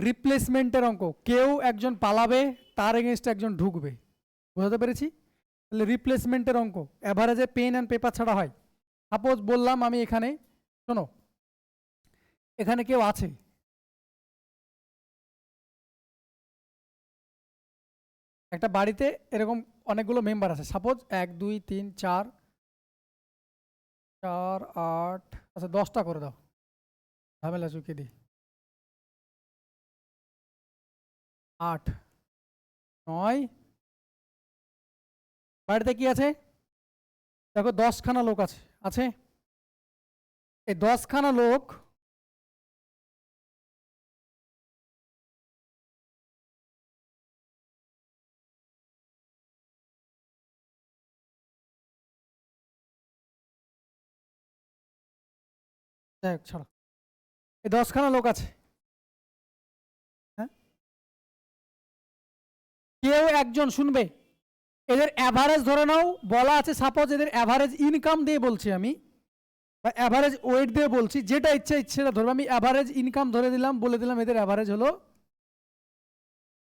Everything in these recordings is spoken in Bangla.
রিপ্লেসমেন্টের অঙ্ক, কেউ একজন পালাবে, তার এগেনস্টে একজন ঢুকবে। বুঝতে পেরেছি? তাহলে রিপ্লেসমেন্টের অঙ্ক অ্যাভারেজে পেন অ্যান্ড পেপার ছাড়া হয়। সাপোজ বললাম আমি এখানে, শোনো, এখানে কেউ আছে, একটা বাড়িতে এরকম অনেকগুলো মেম্বার আছে, সাপোজ 1 2 3 4 4 8, আচ্ছা 10টা করে দাও, ঝামেলা চুকিয়ে দিই, 8 9, বাড়িতে কি আছে দেখো, 10খানা লোক আছে, আছে এই 10খানা লোক যাই হোক ছাড়ো, এই 10খানা লোক আছে, হ্যাঁ, কেউ একজন শুনবে, এদের অ্যাভারেজ ধরে নাও, বলা আছে সাপোজ এদের অ্যাভারেজ ইনকাম দিয়ে বলছি আমি, বা অ্যাভারেজ ওয়েট দিয়ে বলছি, যেটা ইচ্ছা ইচ্ছেটা ধরবো, আমি অ্যাভারেজ ইনকাম ধরে দিলাম, বলে দিলাম এদের অ্যাভারেজ হলো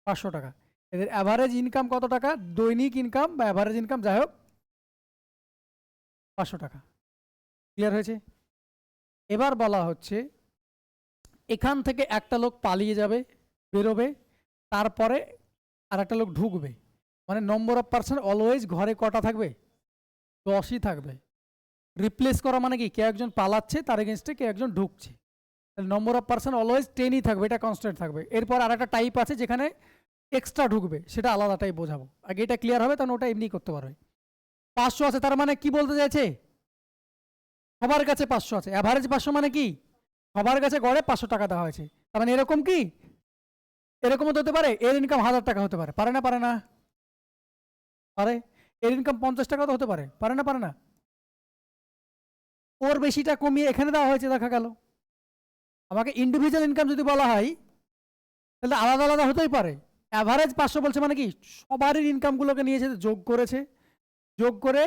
500 টাকা। এদের অ্যাভারেজ ইনকাম কত টাকা, দৈনিক ইনকাম বা অ্যাভারেজ ইনকাম যাই হোক 500 টাকা। ক্লিয়ার হয়েছে? এবার বলা হচ্ছে এখান থেকে একটা লোক পালিয়ে যাবে, বেরোবে, তারপরে আর একটা লোক ঢুকবে, মানে নম্বর অফ পার্সন অলওয়েজ ঘরে কটা থাকবে, 10ই থাকবে। রিপ্লেস করা মানে কি, কেউ একজন পালাচ্ছে, তার এগেনস্টে কেউ একজন ঢুকছে, নম্বর অফ পার্সন অলওয়েজ 10ই থাকবে, এটা কনস্ট্যান্ট থাকবে। এরপর আর একটা টাইপ আছে যেখানে এক্সট্রা ঢুকবে, সেটা আলাদা টাইপ বোঝাবো, আগে এটা ক্লিয়ার হবে, তখন ওটা এমনি করতে পারবে। 500 আছে, তার মানে কি বলতে চাইছে, সবার কাছে 500 আছে, অ্যাভারেজ 500 মানে কি, সবার কাছে গড়ে 500 টাকা দেওয়া হয়েছে। তার মানে এরকম কি, এরকমও তো হতে পারে, এর ইনকাম 1000 টাকা হতে পারে, পারে না পারে না, পারে। এর ইনকাম 50 টাকা তো হতে পারে, পারে না পারে না। ওর বেশিটা কমিয়ে এখানে দেওয়া হয়েছে, দেখা গেল। আমাকে ইন্ডিভিজুয়াল ইনকাম যদি বলা হয় তাহলে আলাদা আলাদা হতেই পারে। অ্যাভারেজ 500 বলছে মানে কি, সবারই ইনকামগুলোকে নিয়েছে, যোগ করেছে, যোগ করে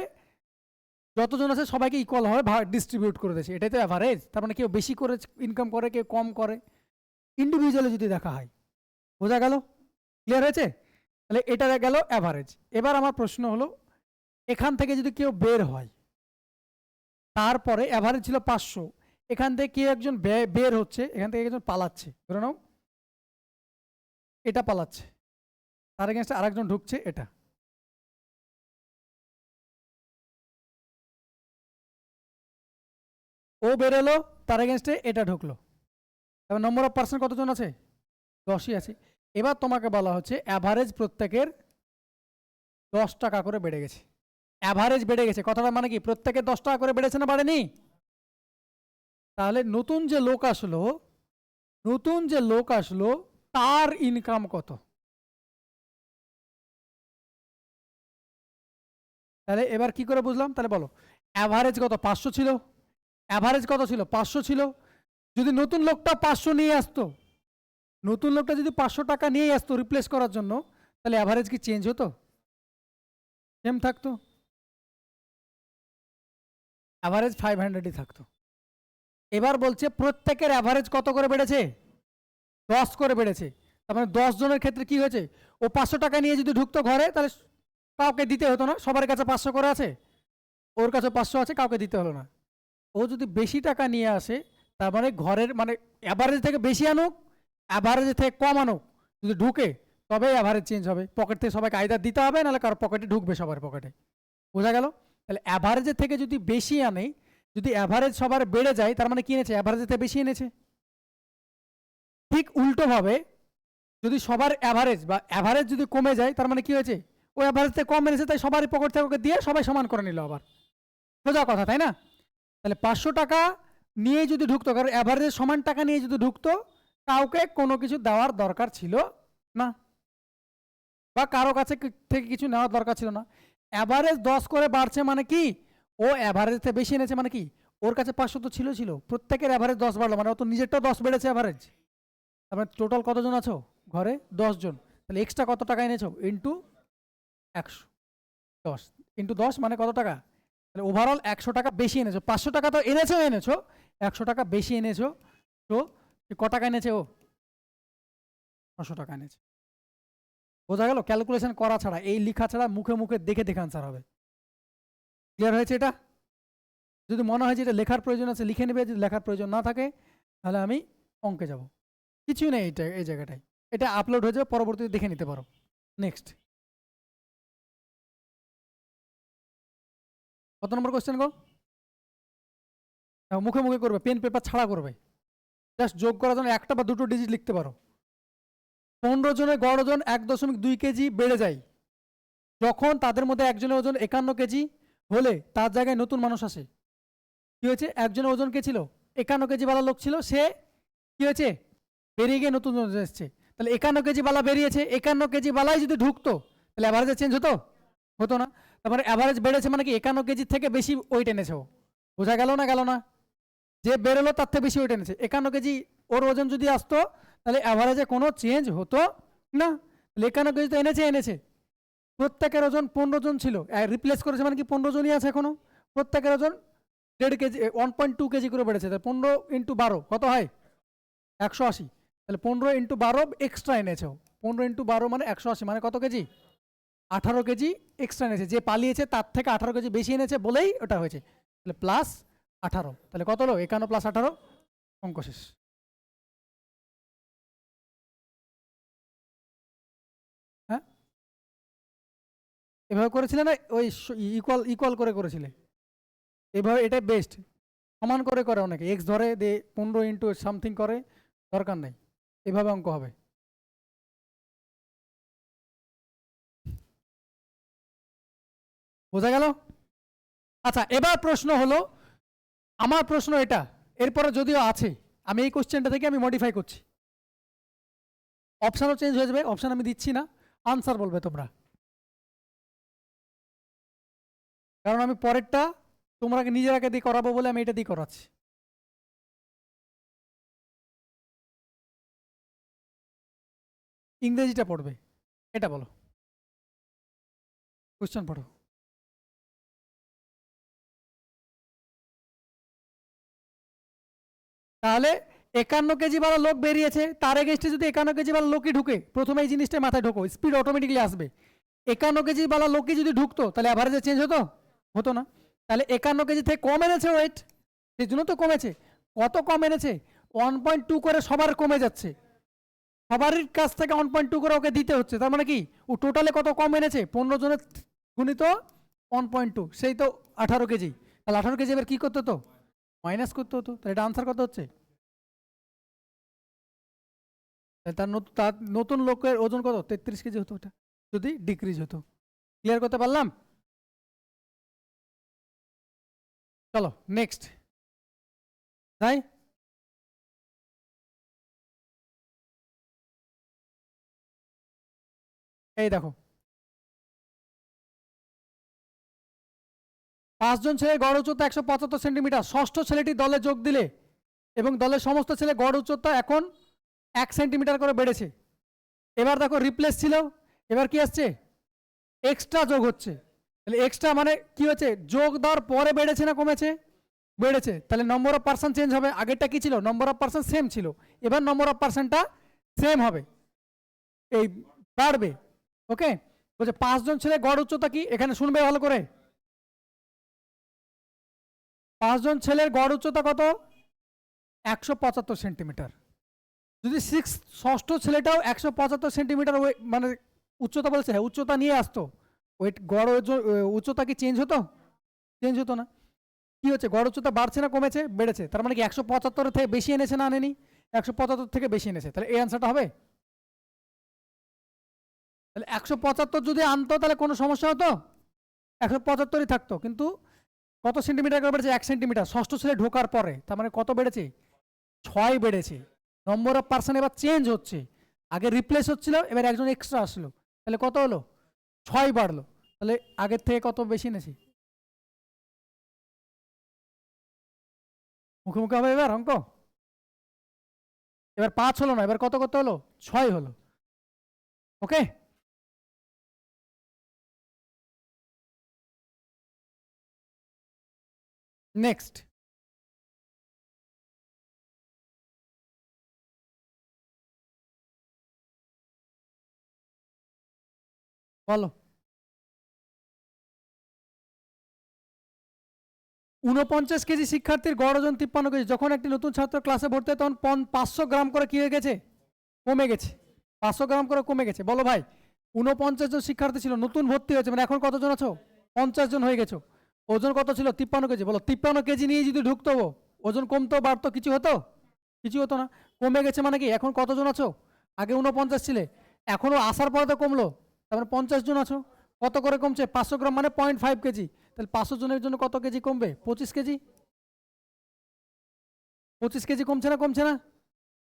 যতজন আছে সবাইকে ইকুয়াল হয় ডিস্ট্রিবিউট করে দিয়েছে, এটাই তো অ্যাভারেজ। তার মানে কেউ বেশি করে ইনকাম করে, কেউ কম করে, ইন্ডিভিজুয়ালি যদি দেখা হয়। বোঝা গেল? ক্লিয়ার হয়েছে? তাহলে এটা গেল অ্যাভারেজ। এবার আমার প্রশ্ন হলো, এখান থেকে যদি কেউ বের হয়, তারপরে অ্যাভারেজ ছিল 500, এখান থেকে কেউ একজন বের হচ্ছে, এখান থেকে একজন পালাচ্ছে, ধরে নাও এটা পালাচ্ছে, তার এগেনস্টে আরেকজন ঢুকছে, এটা ও বেরোলো, তার এগেনস্টে এটা ঢুকলো, তবে নম্বর অফ পার্সন কতজন আছে, 10ই আছে। এবার তোমাকে বলা হচ্ছে অ্যাভারেজ প্রত্যেকের 10 টাকা করে বেড়ে গেছে, অ্যাভারেজ বেড়ে গেছে, কথাটা মানে কি, প্রত্যেকের 10 টাকা করে বেড়েছে না বাড়েনি? তাহলে নতুন যে লোক আসলো, নতুন যে লোক আসলো তার ইনকাম কত, তাহলে এবার কি করে বুঝলাম, তাহলে বলো অ্যাভারেজ কত, 500 ছিল, অ্যাভারেজ কত ছিল, 500 ছিল। যদি নতুন লোকটা 500 নিয়ে আসতো, নতুন লোকটা যদি 500 টাকা নিয়ে আসতো রিপ্লেস করার জন্য, তাহলে অ্যাভারেজ কি চেঞ্জ হতো, সেম থাকতো, অ্যাভারেজ 500ই থাকতো। এবার বলছে প্রত্যেকের অ্যাভারেজ কত করে বেড়েছে, 10 করে বেড়েছে। তার মানে 10 জনের ক্ষেত্রে কি হয়েছে, ও 500 টাকা নিয়ে যদি ঢুকতো ঘরে, তাহলে কাউকে দিতে হতো না, সবার কাছে 500 করে আছে, ওর কাছে 500 আছে, কাউকে দিতে হলো না। ও যদি বেশি টাকা নিয়ে আসে, তার মানে ঘরের মানে অ্যাভারেজ থেকে বেশি আনুক, অ্যাভারেজ থেকে কম আনুক, যদি ঢুকে তবেই অ্যাভারেজ চেঞ্জ হবে। পকেট থেকে সবাইকে আইদার দিতে হবে, নাহলে কারো পকেটে ঢুকবে, সবার পকেটে। বোঝা গেল? তাহলে অ্যাভারেজের থেকে যদি বেশি আনে, যদি অ্যাভারেজ সবার বেড়ে যায়, তার মানে কি এনেছে, অ্যাভারেজের থেকে বেশি এনেছে। ঠিক উল্টোভাবে যদি সবার অ্যাভারেজ বা অ্যাভারেজ যদি কমে যায়, তার মানে কি হয়েছে, ও অ্যাভারেজ থেকে কম এনেছে, তাই সবারই পকেট থেকে ওকে দিয়ে সবাই সমান করে নিল, আবার সোজা কথা, তাই না? তাহলে 500 টাকা নিয়ে যদি ঢুকতো, কারণ অ্যাভারেজ সমান টাকা নিয়ে যদি ঢুকতো, কাউকে কোনো কিছু দেওয়ার দরকার ছিল না, বা কারো কাছে থেকে কিছু নেওয়ার দরকার ছিল না। অ্যাভারেজ 10 করে বাড়ছে মানে কি, ও অ্যাভারেজ থেকে বেশি এনেছে, মানে কি, ওর কাছে 500 তো ছিল, প্রত্যেকের অ্যাভারেজ 10 বাড়লো, মানে ও তো নিজেরটাও 10 বেড়েছে অ্যাভারেজ। তারপরে টোটাল কতজন আছো ঘরে, 10 জন, তাহলে এক্সট্রা কত টাকা এনেছো, ইন্টু 100, 10 ইন্টু 10 মানে কত টাকা, তাহলে ওভারঅল 100 টাকা বেশি এনেছো। 500 টাকা তো এনেছো, 100 টাকা বেশি এনেছো, তো ক টাকা এনেছে ও, 600 টাকা এনেছে। বোঝা গেল? ক্যালকুলেশন করা ছাড়া, এই লিখা ছাড়া মুখে মুখে দেখে দেখে আনসার হবে। ক্লিয়ার হয়েছে এটা? যদি মনে হয় যে এটা লেখার প্রয়োজন আছে লিখে নেবে, যদি লেখার প্রয়োজন না থাকে তাহলে আমি অঙ্কে যাব। কিছুই নেই এটা, এই জায়গাটায় এটা আপলোড হয়ে যাবে, পরবর্তীতে দেখে নিতে পারো। নেক্সট, কত নম্বর কোশ্চেন গো? মুখে মুখে করবে, পেন পেপার ছাড়া করবে। জাস্ট যোগ করার জন্য একটা বা দুটো ডিজিট লিখতে পারো। 15 জনের গড় ওজন 1.2 কেজি বেড়ে যায় যখন তাদের মধ্যে একজনের ওজন 51 কেজি হলে তার জায়গায় নতুন মানুষ আসে। কি হয়েছে? একজনের ওজন কে ছিল? 51 কেজি বালা লোক ছিল, সে কি হয়েছে? বেরিয়ে গিয়ে নতুন ওজন এসছে। তাহলে 51 কেজি বালা বেরিয়েছে, 51 কেজি বালাই যদি ঢুকতো তাহলে অ্যাভারেজে চেঞ্জ হতো? হতো না। তারপরে অ্যাভারেজ বেড়েছে মানে কি 51 কেজি থেকে বেশি ওয়েট এনেছে ও। বোঝা গেল না গেল না? যে বেরোলো তার থেকে বেশি ওয়েট এনেছে, 51 কেজি ওর ওজন যদি আসতো তাহলে অ্যাভারেজে কোনো চেঞ্জ হতো না। 51 কেজি তো এনেছে এনেছে। প্রত্যেকের ওজন 15 জন ছিল, রিপ্লেস করেছে মানে কি 15 জনই আছে এখনো। প্রত্যেকের ওজন 1.5 কেজি 1.2 কেজি করে বেড়েছে। তাহলে 15 × 12 কত হয়? 180। তাহলে 15 × 12 এক্সট্রা এনেছে। 15 × 12 মানে 180, মানে কত কেজি? 18 কেজি এক্সট্রা এনেছে। যে পালিয়েছে তার থেকে 18 কেজি বেশি এনেছে বলেই ওটা হয়েছে। তাহলে প্লাস 18, তাহলে কত হলো? 51 + 18, অঙ্ক শেষ। হ্যাঁ, এভাবে করেছিলে না? ওই ইকুয়াল ইকুয়াল করে করেছিলে এভাবে, এটাই বেস্ট। সমান করে করে অনেকে, এক্স ধরে দে 15 ইন্টু সামথিং করে, দরকার নেই, এভাবে অঙ্ক হবে। বোঝা গেল? আচ্ছা, এবার প্রশ্ন হলো, আমার প্রশ্ন এটা, এরপরে যদিও আছে, আমি এই কোশ্চেনটা থেকে আমি মডিফাই করছি। অপশানও চেঞ্জ হয়ে যাবে, অপশান আমি দিচ্ছি না, আনসার বলবে তোমরা, কারণ আমি পরেরটা তোমরা নিজেরাকে দিয়ে করাবো বলে আমি এটা দিয়ে করাচ্ছি। ইংরেজিটা পড়বে, এটা বলো, কোশ্চেন পড়ো। তাহলে 51 কেজি বালা লোক বেরিয়েছে, তার এগেস্টে যদি 51 কেজি বালা লোকই ঢুকে, প্রথমে এই জিনিসটা মাথায় ঢোকো, স্পিড অটোমেটিকলি আসবে। 51 কেজি বালা লোকই যদি ঢুকতো তাহলে অ্যাভারেজে চেঞ্জ হতো? হতো না। তাহলে 51 কেজি থেকে কম এনেছে ওয়েট, সেই জন্য তো কমেছে। কত কম এনেছে? 1.2 করে সবার কমে যাচ্ছে, সবার কাছ থেকে 1.2 করে ওকে দিতে হচ্ছে। তার মানে কি ও টোটালে কত কম এনেছে? 15 জনের গুণিত 1.2, সেই তো 18 কেজি। তাহলে 18 কেজি এবার কি করতে হতো? মাইনাস করতে হতো। তাহলে এটা আনসার কত হচ্ছে? তার নতুন লোকের ওজন কত? 33 কেজি হতো ওটা, যদি ডিক্রিজ হতো। ক্লিয়ার করতে পারলাম? চলো নেক্সট তাই। এই দেখো, 5 জন ছেলে গড় উচ্চতা 175 সেন্টিমিটার, ষষ্ঠ ছেলেটি দলে যোগ দিলে এবং দলের সমস্ত ছেলে গড় উচ্চতা এখন 1 সেন্টিমিটার করে বেড়েছে। এবার দেখো রিপ্লেস ছিল, এবার কি আসছে? এক্সট্রা যোগ হচ্ছে। তাহলে এক্সট্রা মানে কি হচ্ছে? যোগ দেওয়ার পরে বেড়েছে না কমেছে? বেড়েছে। তাহলে নম্বর অফ পার্সন চেঞ্জ হবে। আগেরটা কি ছিল? নম্বর অফ পার্সন সেম ছিল, এবার নম্বর অফ পার্সনটা সেম হবে, এই বাড়বে। ওকে, বলছে 5 জন ছেলে গড় উচ্চতা কি, এখানে শুনবে ভালো করে। 5 জন ছেলের গড় উচ্চতা কত? 175 সেন্টিমিটার। যদি ষষ্ঠ ছেলেটাও 175 সেন্টিমিটার মানে উচ্চতা বলছে, হ্যাঁ উচ্চতা নিয়ে আসতো, ওয়েট গড় উচ্চতা কি চেঞ্জ হতো? চেঞ্জ হতো না। কি হচ্ছে? গড় উচ্চতা বাড়ছে না কমেছে? বেড়েছে। তার মানে কি 175 থেকে বেশি এনেছে না আনেনি? 175 থেকে বেশি এনেছে, তাহলে এই অ্যান্সারটা হবে। তাহলে 175 যদি আনতো তাহলে কোনো সমস্যা হতো? 175ই থাকতো, কিন্তু কত সেন্টিমিটার করে বেড়েছে? 1 সেন্টিমিটার, ষষ্ঠ ছেলে ঢোকার পরে। তার মানে কত বেড়েছে? 6 বেড়েছে। নম্বর অফ পার্সন এবার চেঞ্জ হচ্ছে, আগে রিপ্লেস হচ্ছিল, এবার একজন এক্সট্রা আসলো, তাহলে কত হলো? 6 বাড়লো। তাহলে আগের থেকে কত বেশি এনেছি? মুখে মুখে হবে এবার অঙ্ক। এবার 5 হলো না, এবার কত কত হলো? 6 হলো। ওকে, নেক্সট। বলো। 49 কেজি শিক্ষার্থীর গড় ওজন 53 কেজি। যখন একটি নতুন ছাত্র ক্লাসে ভর্তি হয় তখন 500 গ্রাম করে কি হয়ে গেছে? কমে গেছে। 500 গ্রাম করে কমে গেছে। বলো ভাই, 49 জন শিক্ষার্থী ছিল, নতুন ভর্তি হয়েছে, মানে এখন কতজন আছো? 50 জন হয়ে গেছো। ওজন কত ছিল? 53 কেজি। বলো 53 কেজি নিয়ে যদি ঢুকতো, ওজন কমতো বাড়তো, কিছু হতো? কিছু হতো না। কমে গেছে মানে কি, এখন কতজন আছো? আগে 49 ছিলে, এখনো আসার পরে তো কমলো, তারপরে 50 জন আছো। কত করে কমছে? 500 গ্রাম মানে 0.5 কেজি। তাহলে 500 জনের জন্য কত কেজি কমবে? 25 কেজি। 25 কেজি কমছে না? কমছে না?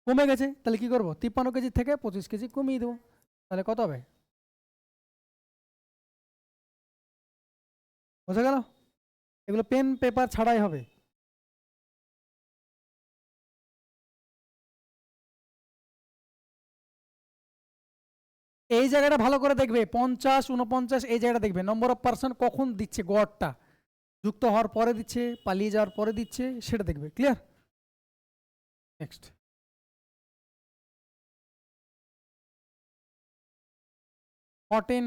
কমে গেছে। তাহলে কি করবো? 53 কেজি থেকে 25 কেজি কমিয়ে দেবো। তাহলে কত হবে? বোঝা গেল? এগুলো পেন পেপার ছাড়াই হবে। এই জায়গাটা ভালো করে দেখবে, 50, 49 এই জায়গাটা দেখবে, নম্বর অফ পার্সন কখন দিচ্ছে গড়টা, যুক্ত হওয়ার পরে দিচ্ছে, পালিয়ে যাওয়ার পরে দিচ্ছে, সেটা দেখবে। ক্লিয়ার? নেক্সট। 14,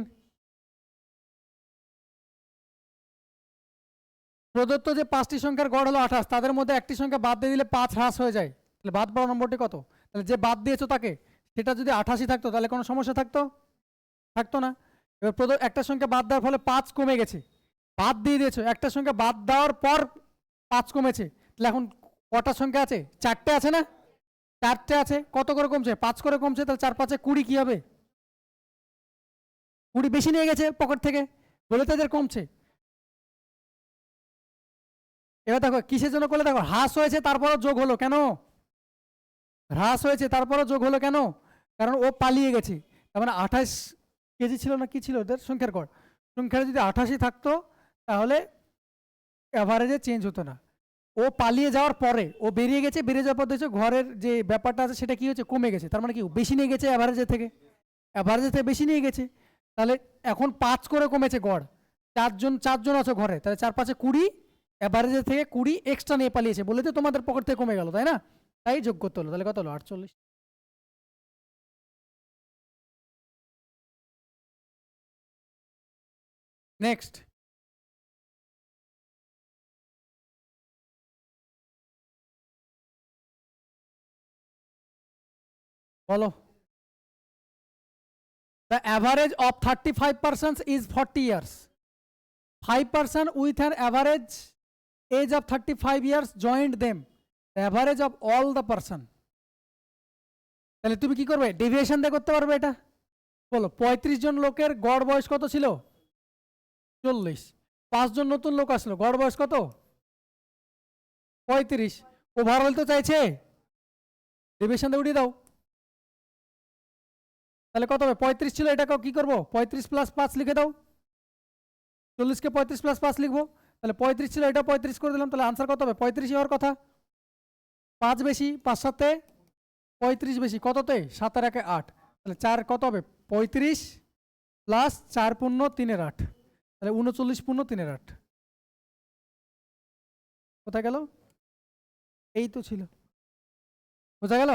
প্রদত্ত যে 5টি সংখ্যার গড় হলো 28, তাদের মধ্যে একটি সংখ্যা বাদ দিয়ে দিলে 5 হ্রাস হয়ে যায়, তাহলে বাদ পড়া নম্বরটি কত? তাহলে যে বাদ দিয়েছো তাকে, সেটা যদি 88 থাকতো তাহলে কোনো সমস্যা থাকতো? থাকতো না। এবার একটা সংখ্যা বাদ দেওয়ার ফলে 5 কমে গেছে, বাদ দিয়ে দিয়েছো, একটা সংখ্যা বাদ দেওয়ার পর 5 কমেছে, তাহলে এখন কটা সংখ্যা আছে? 4টে আছে না? 4টে আছে। কত করে কমছে? 5 করে কমছে। তাহলে 4 5 20 কি হবে? 20 বেশি নিয়ে গেছে পকেট থেকে, বলে তাদের কমছে। এবার দেখো কিসের জন্য করলে, দেখো হ্রাস হয়েছে তারপরও যোগ হলো কেন? হ্রাস হয়েছে তারপরও যোগ হলো কেন? কারণ ও পালিয়ে গেছে। তার মানে 28 কেজি ছিল না কি ছিল ওদের সংখ্যার গড়, সংখ্যাটা যদি 88 থাকতো তাহলে অ্যাভারেজে চেঞ্জ হতো না। ও পালিয়ে যাওয়ার পরে, ও বেরিয়ে গেছে, বেরিয়ে যাওয়ার পর দেখছো ঘরের যে ব্যাপারটা আছে সেটা কি হচ্ছে? কমে গেছে। তার মানে কি বেশি নিয়ে গেছে অ্যাভারেজের থেকে, অ্যাভারেজের থেকে বেশি নিয়ে গেছে। তাহলে এখন 5 করে কমেছে গড়, 4জন আছো ঘরে, তাহলে 4 5 20, অ্যাভারেজের থেকে 20 এক্সট্রা নিয়ে পালিয়েছে বলে তো তোমাদের পকেট থেকে কমে গেল, তাই না? তাই যোগ করতে হলো। তাহলে কত হলো? 48। নেক্সট। বলো। The average of 35% is 40 years. 5% with an average age of 35 years joined them. The average of all the person. তাহলে তুমি কি করবে? ডেভিয়েশন দিয়ে করতে পারবে এটা? বলো 35 জন লোকের গড় বয়স কত ছিল? 40। 5 জন নতুন লোক আসলো, গড় বয়স কত? 35। ওভারঅল তো চাইছে, ডেভিয়েশন দিয়ে উঠিয়ে দাও। তাহলে কত হবে? 35 ছিল, এটাকেও কি করবো? 35 প্লাস 5 লিখে দাও। 40কে 35 প্লাস 5 লিখবো। তাহলে 35 ছিল, এটা 35 করে দিলাম। তাহলে আনসার কত হবে? 35 হওয়ার কথা। 5 বেশি, 5 7 35 বেশি, কততে? 7 আর 1 8। তাহলে 4 কত হবে? 35 প্লাস 4 পূর্ণ 3 এর 8, তাহলে 39 পূর্ণ 3 এর 8। কোথায় গেল? এই তো ছিল। বোঝা গেল?